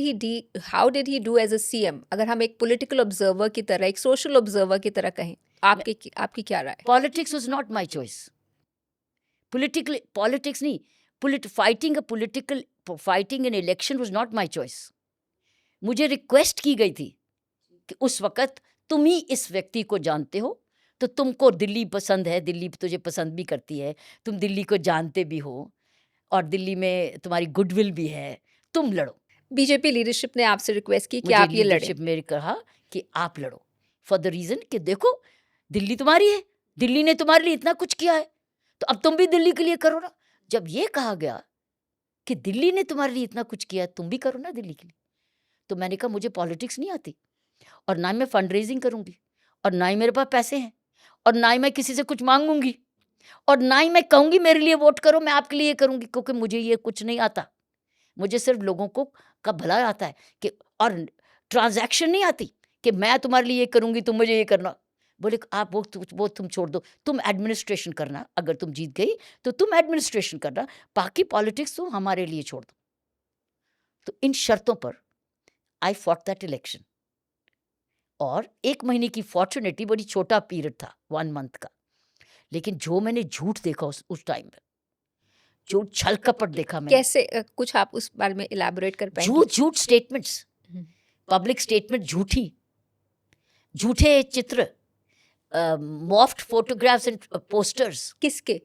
he do as a CM? अगर हम एक पॉलिटिकल ऑब्जर्वर की तरह, एक सोशल ऑब्जर्वर की तरह कहें, आपकी क्या राय? Politics was not my choice. Politics नहीं, fighting an election was not my choice. मुझे रिक्वेस्ट की गई थी कि उस वक्त तुम ही इस व्यक्ति को जानते हो, तो तुमको दिल्ली पसंद है, दिल्ली तुझे पसंद भी करती है, तुम दिल्ली को जानते भी हो और दिल्ली में तुम्हारी गुडविल भी है, तुम लड़ो. बीजेपी लीडरशिप ने आपसे रिक्वेस्ट की कि मुझे आप ये लड़ें. लीडरशिप में कहा कि आप लड़ो, फॉर द रीजन कि देखो दिल्ली तुम्हारी है, दिल्ली ने तुम्हारे लिए इतना कुछ किया है, तो अब तुम भी दिल्ली के लिए करो ना. जब ये कहा गया कि दिल्ली ने तुम्हारे लिए इतना कुछ किया है, तुम भी करो ना दिल्ली के लिए, तो मैंने कहा मुझे पॉलिटिक्स नहीं आती, और ना ही मैं फंड रेजिंग करूंगी, और ना ही मेरे पास पैसे हैं, और ना ही मैं किसी से कुछ मांगूंगी, और ना ही मैं कहूंगी मेरे लिए वोट करो, मैं आपके लिए करूंगी, क्योंकि मुझे ये कुछ नहीं आता. मुझे सिर्फ लोगों को का भला आता है कि, और ट्रांजैक्शन नहीं आती कि मैं तुम्हारे लिए ये करूंगी, तुम मुझे ये करना. बोले आप वो तुम छोड़ दो, तुम एडमिनिस्ट्रेशन करना, अगर तुम जीत गई तो तुम एडमिनिस्ट्रेशन करना, बाकी पॉलिटिक्स तुम हमारे लिए छोड़ दो. तो इन शर्तों पर आई फॉट दैट इलेक्शन. और 1 महीने की फॉर्चुनेटली बड़ी छोटा पीरियड था, 1 मंथ का, लेकिन जो मैंने झूठ देखा उस टाइम में, जो छल कपट देखा मैंने, कैसे कुछ आप उस बारे में इलैबोरेट कर पाएंगे? झूठ स्टेटमेंट्स, पब्लिक स्टेटमेंट झूठी, झूठे चित्र, मॉफ्ड फोटोग्राफ्स एंड पोस्टर्स. किसके?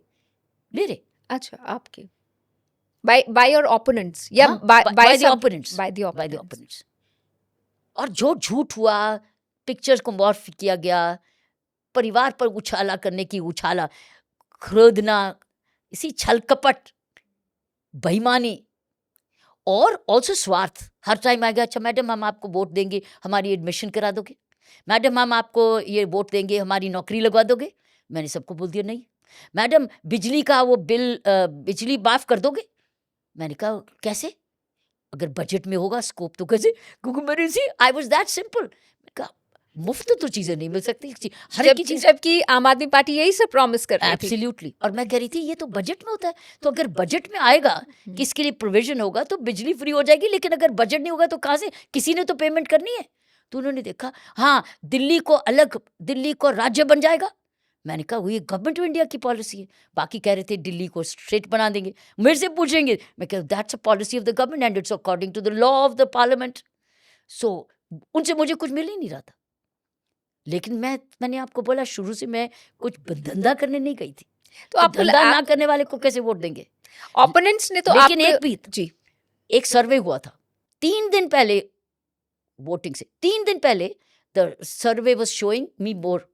मेरे, अच्छा, आपके. by your opponents या हाँ, by by the some- opponents, by the by the opponents. opponents. और जो झूठ हुआ, पिक्चर्स को मॉर्फ किया गया, परिवार पर उछाला करने की उछाला, खरीदना, इसी छल कपट, बेईमानी, और ऑल्सो स्वार्थ. हर टाइम आएगा, अच्छा मैडम हम आपको वोट देंगे, हमारी एडमिशन करा दोगे, मैडम हम आपको ये वोट देंगे, हमारी नौकरी लगवा दोगे. मैंने सबको बोल दिया नहीं. मैडम बिजली का वो बिल, बिजली माफ कर दोगे. मैंने कहा कैसे, अगर बजट में होगा स्कोप तो कैसे, क्योंकि मेरी सी आई वाज दैट सिंपल. कहा मुफ्त तो चीजें नहीं मिल सकती, हर एक चीज. जबकि आम आदमी पार्टी यही सब प्रॉमिस कर रही थी. एब्सोल्युटली. और मैं कह रही थी ये तो बजट में होता है, तो अगर बजट में आएगा कि इसके लिए प्रोविजन होगा तो बिजली फ्री हो जाएगी, लेकिन अगर बजट नहीं होगा तो कहाँ से, किसी ने तो पेमेंट करनी है. तो उन्होंने देखा, हाँ दिल्ली को अलग, दिल्ली को राज्य बन जाएगा. मैंने कहा वो ये गवर्नमेंट ऑफ इंडिया की पॉलिसी है. बाकी कह रहे थे दिल्ली को स्टेट बना देंगे. मेरे से पूछेंगे, मैं कह that's a policy of the government and it's according to the law of the parliament. So उनसे मुझे कुछ मिल ही नहीं रहा था. लेकिन मैंने आपको बोला शुरू से मैं कुछ धंधा करने नहीं गई थी. तो आपको धंधा ना करने वाले को कैसे वोट देंगे. ओपोनेंट्स ने तो लेकिन आपको- एक भी जी, एक सर्वे हुआ था 3 दिन पहले, वोटिंग से 3 दिन पहले, the survey was showing me more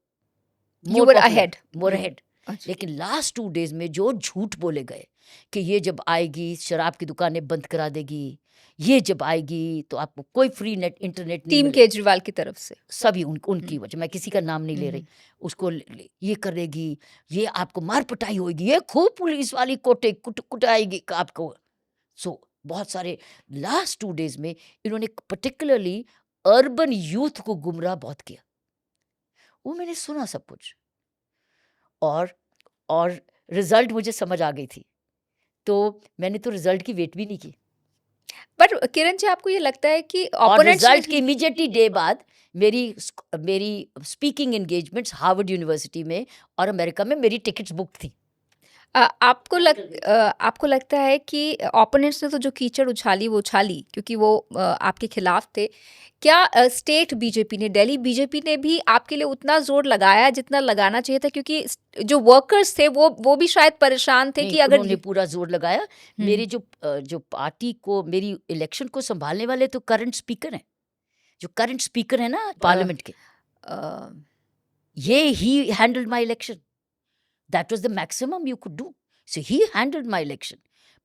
you were ahead. More ahead. अच्छा. लेकिन लास्ट 2 डेज में जो झूठ बोले गए कि ये जब आएगी शराब की दुकानें बंद करा देगी, ये जब आएगी तो आपको कोई फ्री नेट इंटरनेट नहीं टीम मिलेगा. केजरीवाल की तरफ से. सभी उनकी वजह, मैं किसी का नाम नहीं ले रही, उसको ये करेगी, ये आपको मार पिटाई होगी, ये खूब पुलिस वाली कोटे कुटाएगी आपको. सो बहुत सारे लास्ट 2 डेज में इन्होंने पर्टिकुलरली अर्बन यूथ को गुमराह बहुत किया. वो मैंने सुना सब कुछ, और रिजल्ट मुझे समझ आ गई थी, तो मैंने तो रिजल्ट की वेट भी नहीं की. पर किरण जी, आपको ये लगता है कि और ओपोनेंट्स रिजल्ट के इमीडिएटली डे बाद मेरी स्पीकिंग एंगेजमेंट्स हार्वर्ड यूनिवर्सिटी में और अमेरिका में मेरी टिकट्स बुक थी. आपको लगता है कि ओपोनेंट्स ने तो जो कीचड़ उछाली वो उछाली क्योंकि वो आपके खिलाफ थे. क्या स्टेट बीजेपी ने, दिल्ली बीजेपी ने भी आपके लिए उतना जोर लगाया जितना लगाना चाहिए था? क्योंकि जो वर्कर्स थे वो भी शायद परेशान थे नहीं, कि अगर उन्होंने पूरा जोर लगाया. मेरे जो पार्टी को, मेरी इलेक्शन को संभालने वाले तो करंट स्पीकर हैं, जो करंट स्पीकर है ना पार्लियामेंट के, ये ही handled my election. That was the maximum you could do. So he handled my election,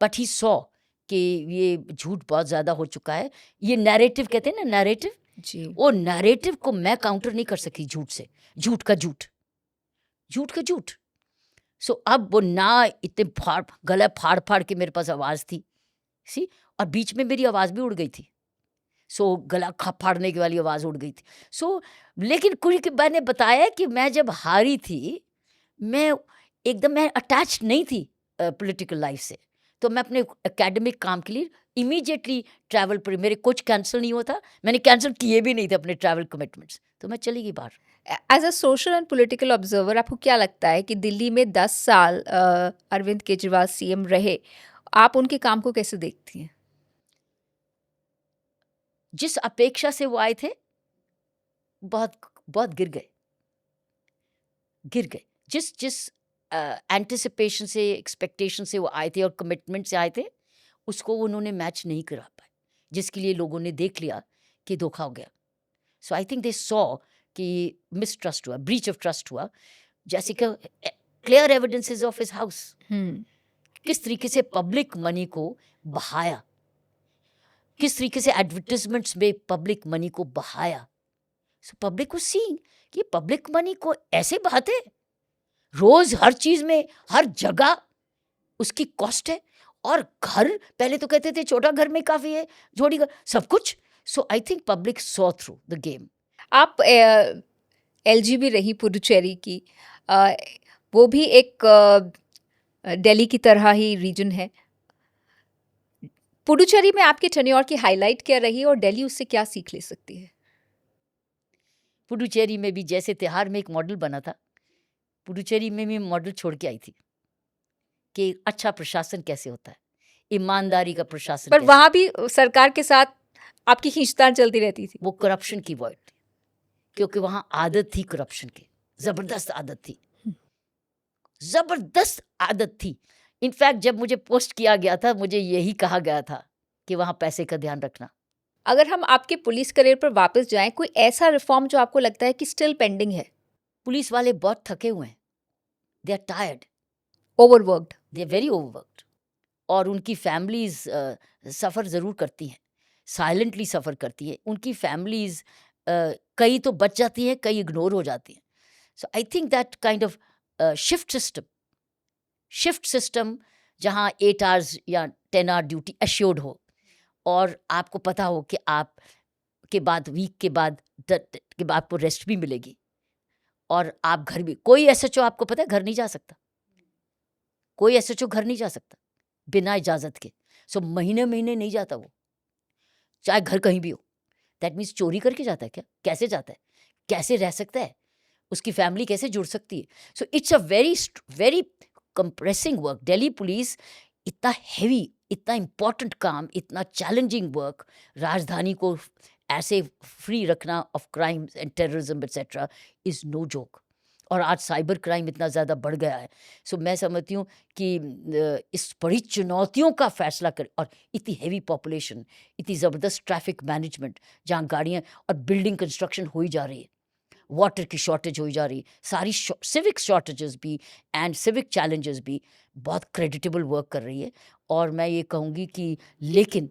but he saw कि ये झूठ बहुत ज्यादा हो चुका है. ये नैरेटिव कहते हैं ना, नैरेटिव, जी, वो नैरेटिव को मैं काउंटर नहीं कर सकी झूठ से. झूठ का झूठ. सो अब वो ना इतने गला फाड़ के मेरे पास आवाज़ थी, सी, और बीच में मेरी आवाज़ भी उड़ गई थी. सो गला फाड़ने की वाली आवाज़ उड़ गई थी. सो लेकिन कुछ मैंने बताया कि मैं जब हारी थी, मैं अटैच नहीं थी पॉलिटिकल लाइफ से. तो मैं अपने एकेडमिक काम के लिए इमीडिएटली ट्रैवल पर, मेरे कुछ कैंसिल नहीं होता, मैंने कैंसिल किए भी नहीं थे अपने ट्रैवल कमिटमेंट्स, तो मैं चली गई बाहर. As a social and political observer आपको क्या लगता है कि दिल्ली में 10 साल अरविंद केजरीवाल सीएम रहे, आप उनके काम को कैसे देखती हैं? जिस अपेक्षा से वो आए थे, बहुत बहुत गिर गए। जिस जिस एंटिसिपेशन से, एक्सपेक्टेशन से वो आए थे और कमिटमेंट से आए थे, उसको उन्होंने मैच नहीं करा पाए, जिसके लिए लोगों ने देख लिया कि धोखा हो गया। सो आई थिंक दे सॉ कि मिसट्रस्ट हुआ, ब्रीच ऑफ ट्रस्ट हुआ। जैसे कि clear evidences of his house, किस तरीके से पब्लिक मनी को बहाया, किस तरीके से एडवर्टिजमेंट्स में पब्लिक मनी को बहाया। सो पब्लिक को सीइंग कि पब्लिक मनी को ऐसे बहाते, रोज हर चीज में, हर जगह उसकी कॉस्ट है। और घर, पहले तो कहते थे छोटा घर में काफी है, जोड़ी घर, सब कुछ। So I think public saw through the game. आप एलजी भी रही पुडुचेरी की, अ, वो भी एक दिल्ली की तरह ही रीजन है। पुडुचेरी में आपके टेन्योर की हाईलाइट क्या रही और दिल्ली उससे क्या सीख ले सकती है? पुडुचेरी में भी जैसे त्योहार में एक मॉडल बना था, पुडुचेरी में भी मॉडल छोड़ के आई थी कि अच्छा प्रशासन कैसे होता है, ईमानदारी का प्रशासन पर कैसे। वहाँ भी सरकार के साथ आपकी खींचतान चलती रहती थी। वो करप्शन की वर्ड थी, क्योंकि वहाँ आदत थी करप्शन की, जबरदस्त आदत थी, जबरदस्त आदत थी। इनफैक्ट जब मुझे पोस्ट किया गया था, मुझे यही कहा गया था कि वहाँ पैसे का ध्यान रखना। अगर हम आपके पुलिस करियर पर वापस जाएं, कोई ऐसा रिफॉर्म जो आपको लगता है कि स्टिल पेंडिंग है? पुलिस वाले बहुत थके हुए हैं, they are tired, overworked. They are very overworked. और उनकी फैमिलीज सफ़र ज़रूर करती हैं, साइलेंटली सफ़र करती हैं। उनकी फैमिलीज कई तो बच जाती हैं, कई इग्नोर हो जाती हैं। So I think that kind of shift system, जहाँ 8 आवर्स या 10 आवर ड्यूटी एश्योर्ड हो, और आपको पता हो कि आप के बाद वीक के बाद आपको रेस्ट भी मिलेगी, और आप घर भी, कोई एसएचओ आपको पता है घर नहीं जा सकता, कोई एसएचओ घर नहीं जा सकता बिना इजाज़त के। सो महीने महीने नहीं जाता वो, चाहे घर कहीं भी हो। दैट मीन्स चोरी करके जाता है क्या? कैसे जाता है? कैसे रह सकता है? उसकी फैमिली कैसे जुड़ सकती है? So it's a very compressing work. Delhi police इतना हैवी, इतना इम्पॉर्टेंट काम, इतना चैलेंजिंग वर्क, राजधानी को ऐसे फ्री रखना of crimes and terrorism etcetera is no joke. और आज साइबर क्राइम इतना ज़्यादा बढ़ गया है। सो मैं समझती हूँ कि इस बड़ी चुनौतियों का फैसला कर, और इतनी हैवी पॉपुलेशन, इतनी ज़बरदस्त ट्रैफिक मैनेजमेंट, जहाँ गाड़ियाँ और बिल्डिंग कंस्ट्रक्शन हो ही जा रही है, वाटर की शॉर्टेज हो ही जा रही है, सारी सिविक शॉर्टेजेस भी एंड सिविक चैलेंजेस भी, बहुत क्रेडिटेबल वर्क कर रही है। और मैं ये कहूँगी कि लेकिन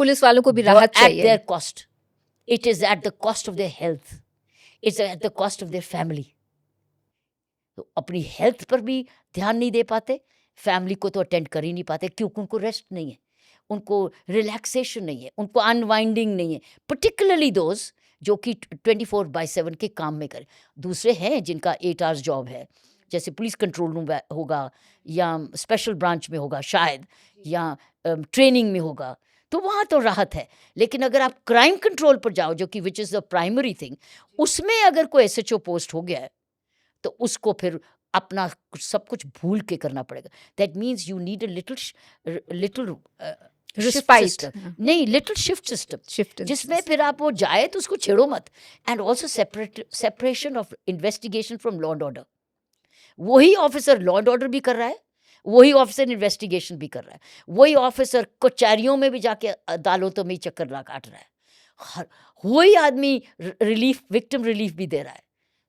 पुलिस वालों को भी राहत एट देयर चाहिए। Cost, it is at the cost of their health, it's at the cost of their family. तो अपनी हेल्थ पर भी ध्यान नहीं दे पाते, फैमिली को तो अटेंड कर ही नहीं पाते, क्योंकि उनको रेस्ट नहीं है, उनको रिलैक्सेशन नहीं है, उनको अनवाइंडिंग नहीं है, पर्टिकुलरली दोज जो कि 24/7 के काम में करें। दूसरे हैं जिनका 8 आवर्स जॉब है, जैसे पुलिस कंट्रोल रूम होगा, या स्पेशल ब्रांच में होगा शायद, या ट्रेनिंग में होगा, तो वहाँ तो राहत है। लेकिन अगर आप क्राइम कंट्रोल पर जाओ, जो कि which is the primary thing, उसमें अगर कोई एसएचओ पोस्ट हो गया है, तो उसको फिर अपना सब कुछ भूल के करना पड़ेगा। That means you need a little Respite. नहीं, लिटिल शिफ्ट सिस्टम, Shift. जिसमें फिर आप वो जाए तो उसको छेड़ो मत। And also separation of investigation from law and order. वही ऑफिसर लॉ एंड ऑर्डर भी कर रहा है, वही ऑफिसर इन्वेस्टिगेशन भी कर रहा है, वही ऑफिसर कचहरियों में भी जाके अदालतों में ही चक्कर ला काट रहा है, वही आदमी रिलीफ, विक्टिम रिलीफ भी दे रहा है।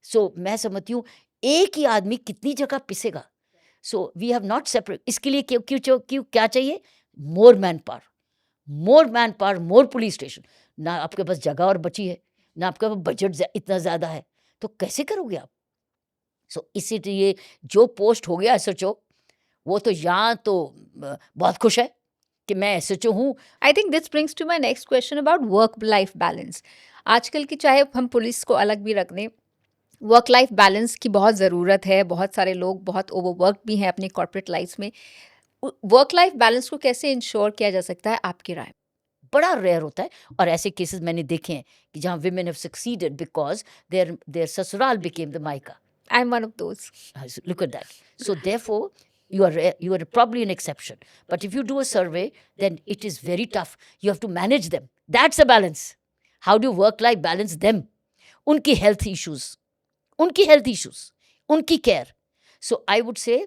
सो मैं समझती हूँ एक ही आदमी कितनी जगह पिसेगा। So we have not separate. इसके लिए क्यों क्यों क्यों क्या चाहिए? More manpower, more manpower, more police station. ना आपके पास जगह और बची है, ना आपके पास बजट इतना ज़्यादा है, तो कैसे करोगे आप? सो इसीलिए जो पोस्ट हो गया एसएचओ, वो तो यहाँ तो बहुत खुश है कि मैं एसएचओ हूँ। I think this brings to my next question about work life balance. आजकल की, चाहे हम पुलिस को अलग भी रख दें, वर्क लाइफ बैलेंस की बहुत ज़रूरत है। बहुत सारे लोग बहुत ओवरवर्क भी हैं अपनी कॉर्पोरेट लाइफ में। वर्क लाइफ बैलेंस को कैसे इंश्योर किया जा सकता है आपकी राय? बड़ा रेयर होता है, और ऐसे केसेस मैंने देखे हैं कि जहाँ women have succeeded because their sasural became the mayka. I am one of those. Look at that. So therefore, you are probably an exception. But if you do a survey, then it is very tough. You have to manage them. That's a balance. How do you work-life balance them? Unki health issues, unki care. So I would say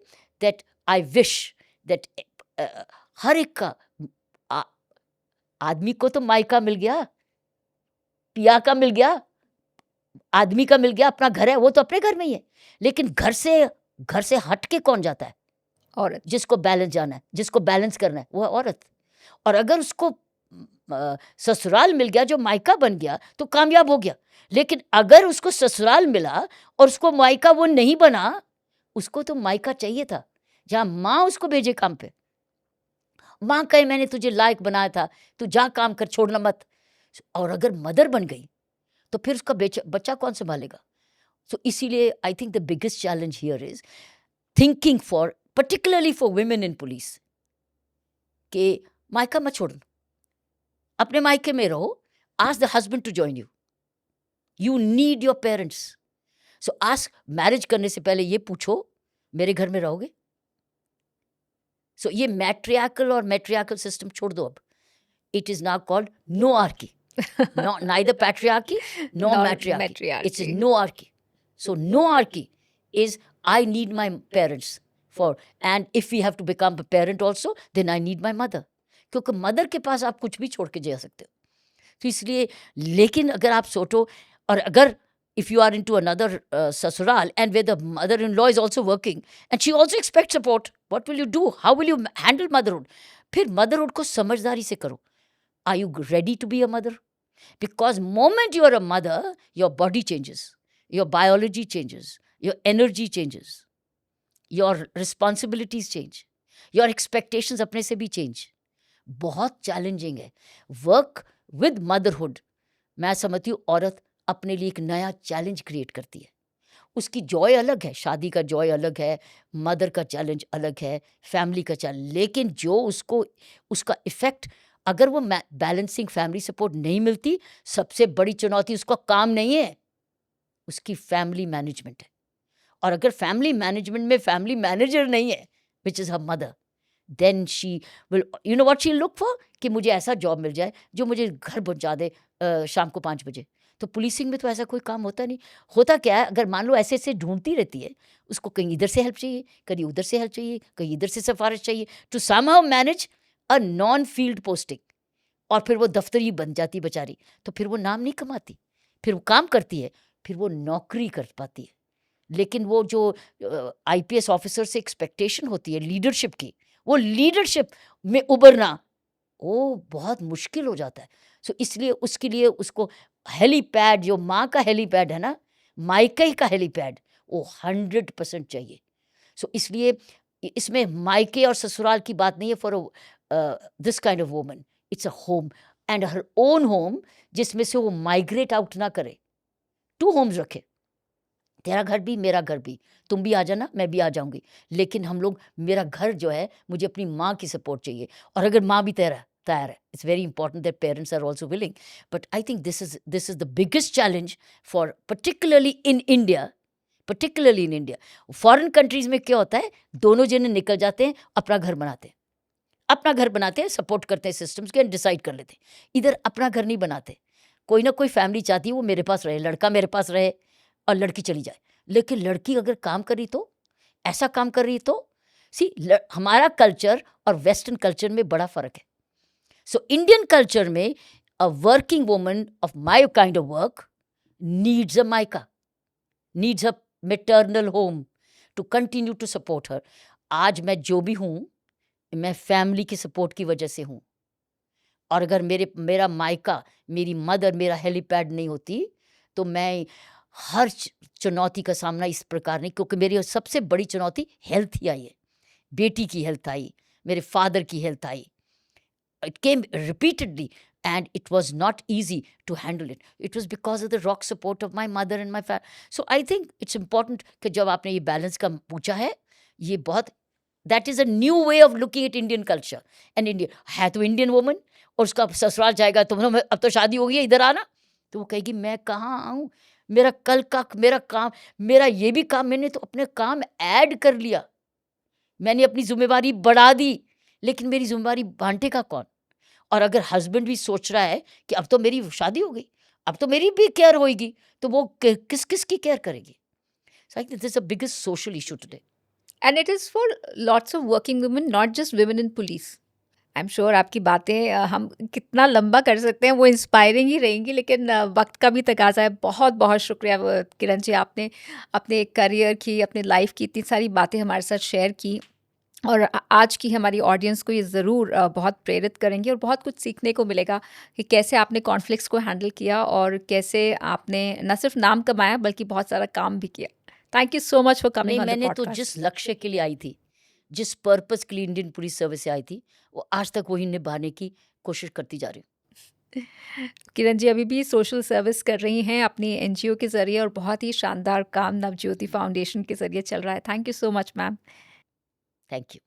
that I wish that हर एक का आ- आदमी को तो मायका मिल गया, पिया का मिल गया, आदमी का मिल गया, अपना घर है, वो तो अपने घर में ही है. लेकिन घर से हट के कौन जाता है? औरत। जिसको बैलेंस जाना है, जिसको बैलेंस करना है, वो है औरत. और अगर उसको ससुराल मिल गया जो मायका बन गया तो कामयाब हो गया. लेकिन अगर उसको ससुराल मिला और उसको मायका वो नहीं बना, उसको तो मायका चाहिए था जहाँ माँ उसको भेजे काम पे. माँ कहे मैंने तुझे लायक बनाया था, तू जा काम कर, छोड़ना मत. और अगर मदर बन गई तो फिर उसका बच्चा कौन संभालेगा? सो इसीलिए I think the biggest challenge here is thinking for particularly for women in police कि मायका मत छोड़ो, अपने मायके में रहो. ask the husband to join you. You need your parents. So ask, marriage करने से पहले ये पूछो मेरे घर में रहोगे? So ये मैट्रियार्कल और मैट्रियार्कल सिस्टम छोड़ दो अब. It is now called noarchy. Neither patriarchy nor matriarchy. It's a noarchy. So noarchy is I need my parents for, and if we have to become a parent also, then I need my mother. क्योंकि mother के पास आप कुछ भी छोड़ के जा सकते हो. तो इसलिए, लेकिन अगर आप सोचो, और अगर if you are into another sasural and where the mother-in-law is also working and she also expects support, what will you do? How will you handle motherhood? फिर motherhood को समझदारी से करो. Are you ready to be a mother? Because moment you are a mother, your body changes, your biology changes, your energy changes, your responsibilities change, your expectations अपने से भी change. बहुत challenging है. वर्क विद मदरहुड, मैं समझती हूँ औरत अपने लिए एक नया चैलेंज क्रिएट करती है. उसकी जॉय अलग है, शादी का जॉय अलग है, मदर का चैलेंज अलग है, फैमिली का चैलेंज. लेकिन जो उसको उसका इफेक्ट, अगर वो बैलेंसिंग फैमिली सपोर्ट नहीं मिलती, सबसे बड़ी चुनौती उसका काम नहीं है, उसकी फैमिली मैनेजमेंट है. और अगर फैमिली मैनेजमेंट में फैमिली मैनेजर नहीं है, which is her mother, then she will, you know what she'll look for? कि मुझे ऐसा जॉब मिल जाए जो मुझे घर पहुंचा दे शाम को 5 बजे. तो पुलिसिंग में तो ऐसा कोई काम होता नहीं. होता क्या है, अगर मान लो ऐसे ऐसे ढूंढती रहती है, उसको कहीं इधर से हेल्प चाहिए, कहीं उधर से हेल्प चाहिए, कहीं इधर से सिफारिश चाहिए, to somehow manage a non field posting. और फिर वो दफ्तरी बन जाती बेचारी, तो फिर वो नाम नहीं कमाती, फिर वो काम करती है, फिर वो नौकरी कर पाती है. लेकिन वो जो IPS ऑफिसर से एक्सपेक्टेशन होती है लीडरशिप की, वो लीडरशिप में उभरना वो बहुत मुश्किल हो जाता है. सो इसलिए उसके लिए उसको हेलीपैड, जो माँ का हेलीपैड है ना, मायके का हेलीपैड, वो 100% चाहिए. सो इसलिए इसमें मायके और ससुराल की बात नहीं है for this kind of woman. It's a home and her own home, जिसमें से वो माइग्रेट आउट ना करे. 2 होम्स रखे, तेरा घर भी मेरा घर भी, तुम भी आ जाना मैं भी आ जाऊंगी, लेकिन हम लोग, मेरा घर जो है, मुझे अपनी माँ की सपोर्ट चाहिए. और अगर माँ भी तैयार है, it's very important that parents are also willing. But I think this is the biggest challenge for particularly in India. Foreign countries में क्या होता है, दोनों जने निकल जाते हैं, अपना घर बनाते हैं, सपोर्ट करते हैं सिस्टम्स के, डिसाइड कर लेते हैं. इधर अपना घर नहीं बनाते. कोई ना कोई फैमिली चाहती है वो मेरे पास रहे, लड़का मेरे पास रहे और लड़की चली जाए. लेकिन लड़की अगर काम कर रही, तो ऐसा काम कर रही, तो हमारा कल्चर और वेस्टर्न कल्चर में बड़ा फर्क है. सो इंडियन कल्चर में a working woman of my kind of work needs a मायका, needs a maternal home to continue to support her. आज मैं जो भी हूँ, मैं फैमिली की सपोर्ट की वजह से हूँ. और अगर मेरा मायका, मेरी मदर, मेरा हेलीपैड नहीं होती, तो मैं हर चुनौती का सामना इस प्रकार नहीं, क्योंकि मेरी सबसे बड़ी चुनौती हेल्थ ही आई है. बेटी की हेल्थ आई, मेरे फादर की health I. It came repeatedly and it was not easy to handle it. It was because of the rock support of my mother and my family. So I think it's important कि जब आपने ये balance का पूछा है, ये बहुत, that is a new way of looking at Indian culture. And India है तो Indian woman, और उसका ससुराल जाएगा तो अब तो शादी हो गई है, इधर आना, तो वो कहेगी मैं कहाँ आऊँ, मेरा कल का मेरा काम, मेरा ये भी काम, मैंने तो अपने काम ऐड कर लिया. मैंने अपनी ज़िम्मेवारी बढ़ा दी, लेकिन मेरी ज़िम्मेवारी बाँटे का कौन? और अगर हस्बैंड भी सोच रहा है कि अब तो मेरी शादी हो गई, अब तो मेरी भी केयर होएगी, तो वो किस-किस की केयर करेगी? So I think this is the biggest social issue today. And it is for lots of working women, not just women in police. I am sure आपकी बातें हम कितना लंबा कर सकते हैं, वो इंस्पायरिंग ही रहेंगी, लेकिन वक्त का भी तकाजा है। बहुत बहुत शुक्रिया किरण जी, आपने अपने करियर की, अपने लाइफ की इतनी सारी बातें हमारे साथ शेयर की, और आज की हमारी ऑडियंस को ये ज़रूर बहुत प्रेरित करेंगी, और बहुत कुछ सीखने को मिलेगा कि कैसे आपने कॉन्फ्लिक्ट्स को हैंडल किया और कैसे आपने न सिर्फ नाम कमाया बल्कि बहुत सारा काम भी किया। Thank you so much for नहीं, कमिंग ऑन द मैंने तो पॉडकास्ट। जिस लक्ष्य के लिए आई थी, जिस पर्पज़ के लिए इंडियन पुलिस सर्विस से आई थी, वो आज तक वही निभाने की कोशिश करती जा रही हूँ। किरण जी अभी भी सोशल सर्विस कर रही हैं अपनी एनजीओ के ज़रिए, और बहुत ही शानदार काम नवज्योति फाउंडेशन के ज़रिए चल रहा है। Thank you so much ma'am. Thank you.